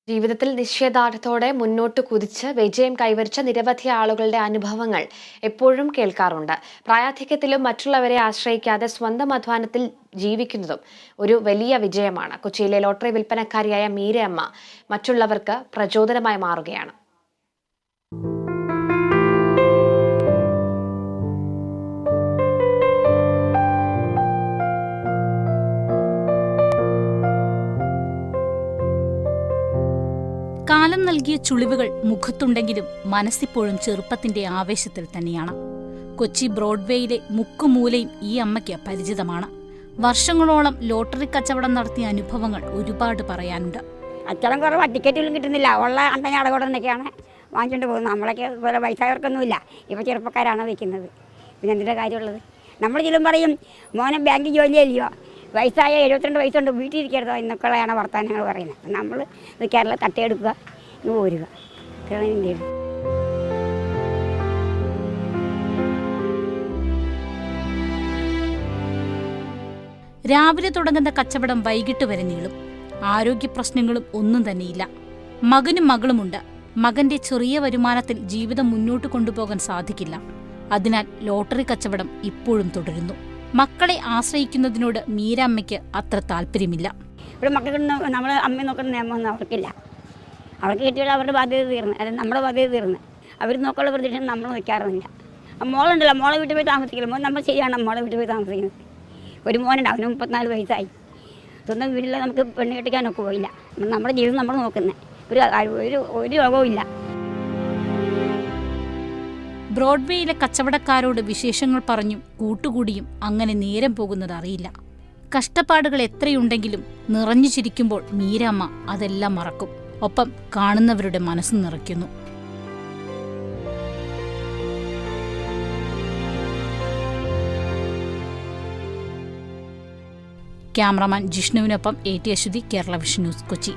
ജീവിതത്തിൽ നിശ്ചയദാർഢ്യത്തോടെ മുന്നോട്ട് കുതിച്ച് വിജയം കൈവരിച്ച നിരവധി ആളുകളുടെ അനുഭവങ്ങൾ എപ്പോഴും കേൾക്കാറുണ്ട്. പ്രായാധിക്യത്തിലും മറ്റുള്ളവരെ ആശ്രയിക്കാതെ സ്വന്തം അധ്വാനത്തിൽ ജീവിക്കുന്നതും ഒരു വലിയ വിജയമാണ്. കൊച്ചിയിലെ ലോട്ടറി വിൽപ്പനക്കാരിയായ മീരയമ്മ മറ്റുള്ളവർക്ക് പ്രചോദനമായി മാറുകയാണ്. കാലം നൽകിയ ചുളിവുകൾ മുഖത്തുണ്ടെങ്കിലും മനസ്സിപ്പോഴും ചെറുപ്പത്തിന്റെ ആവേശത്തിൽ തന്നെയാണ്. കൊച്ചി ബ്രോഡ്വേയിലെ മുക്കുമൂലയും ഈ അമ്മയ്ക്ക് പരിചിതമാണ്. വർഷങ്ങളോളം ലോട്ടറി കച്ചവടം നടത്തിയ അനുഭവങ്ങൾ ഒരുപാട് പറയാനുണ്ട്. അച്ചടം കുറവ്, ടിക്കറ്റുകളും കിട്ടുന്നില്ല. ഉള്ള അണ്ടനെ അടകോടനൊക്കെയാണ് വാങ്ങിച്ചുകൊണ്ട് പോകുന്നത്. നമ്മളൊക്കെ വേറെ വയസ്സായവർക്കൊന്നുമില്ല. ഇപ്പോൾ ചെറുപ്പക്കാരാണ് വയ്ക്കുന്നത്. പിന്നെ എന്തിൻ്റെ കാര്യമുള്ളത്? നമ്മൾ ചിലം പറയും മോനെ ബാങ്കിൽ ജോലി ചെയ്യോ, വയസ്സായ 72 വയസ്സുണ്ട്, വീട്ടിലിരിക്കരുതോ എന്നൊക്കെയാണ് വർത്തമാനങ്ങൾ പറയുന്നത്. നമ്മൾ ഇത് കേരളം തട്ടിയെടുക്കുക, ഇത് പോരുക. ഇതാണ് ഇന്ത്യയിൽ. രാവിലെ തുടങ്ങുന്ന കച്ചവടം വൈകിട്ട് വരെ നീളും. ആരോഗ്യ പ്രശ്നങ്ങളും ഒന്നും തന്നെയില്ല. മകനും മകളുമുണ്ട്. മകന്റെ ചെറിയ വരുമാനത്തിൽ ജീവിതം മുന്നോട്ട് കൊണ്ടുപോകാൻ സാധിക്കില്ല. അതിനാൽ ലോട്ടറി കച്ചവടം ഇപ്പോഴും തുടരുന്നു. മക്കളെ ആശ്രയിക്കുന്നതിനോട് മീരമ്മയ്ക്ക് അത്ര താല്പര്യമില്ല. ഇവിടെ മക്കൾക്ക് നമ്മൾ അമ്മ നോക്കുന്ന നിയമമൊന്നും അവർക്കില്ല. അവർക്ക് കിട്ടിയാൽ അവരുടെ ബാധ്യത തീർന്ന്, അതായത് നമ്മുടെ ബാധ്യത തീർന്ന്. അവർ നോക്കാനുള്ള പ്രതീക്ഷ നമ്മൾ വയ്ക്കാറുമില്ല. മോളുണ്ടല്ലോ, മോളെ വീട്ടിൽ പോയി താമസിക്കില്ല. മോൻ നമ്മൾ ശരിയാണ് മോളെ വീട്ടിൽ പോയി താമസിക്കുന്നത്. ഒരു മോനുണ്ട്, അവന് 34 വയസ്സായി. സ്വന്തം വീട്ടിൽ നമുക്ക് പെണ്ണ് കെട്ടിക്കാനൊക്കെ പോയില്ല. നമ്മുടെ ജീവിതം നമ്മൾ നോക്കുന്നത് ഒരു രോഗവും ഇല്ല. ബ്രോഡ്വേയിലെ കച്ചവടക്കാരോട് വിശേഷങ്ങൾ പറഞ്ഞും കൂട്ടുകൂടിയും അങ്ങനെ നേരം പോകുന്നത് അറിയില്ല. കഷ്ടപ്പാടുകൾ എത്രയുണ്ടെങ്കിലും നിറഞ്ഞു ചിരിക്കുമ്പോൾ മീരമ്മ അതെല്ലാം മറക്കും. ഒപ്പം കാണുന്നവരുടെ മനസ്സ് നിറയ്ക്കുന്നു. ക്യാമറമാൻ ജിഷ്ണുവിനൊപ്പം AT Aswathy, Kerala vision news, Kochi.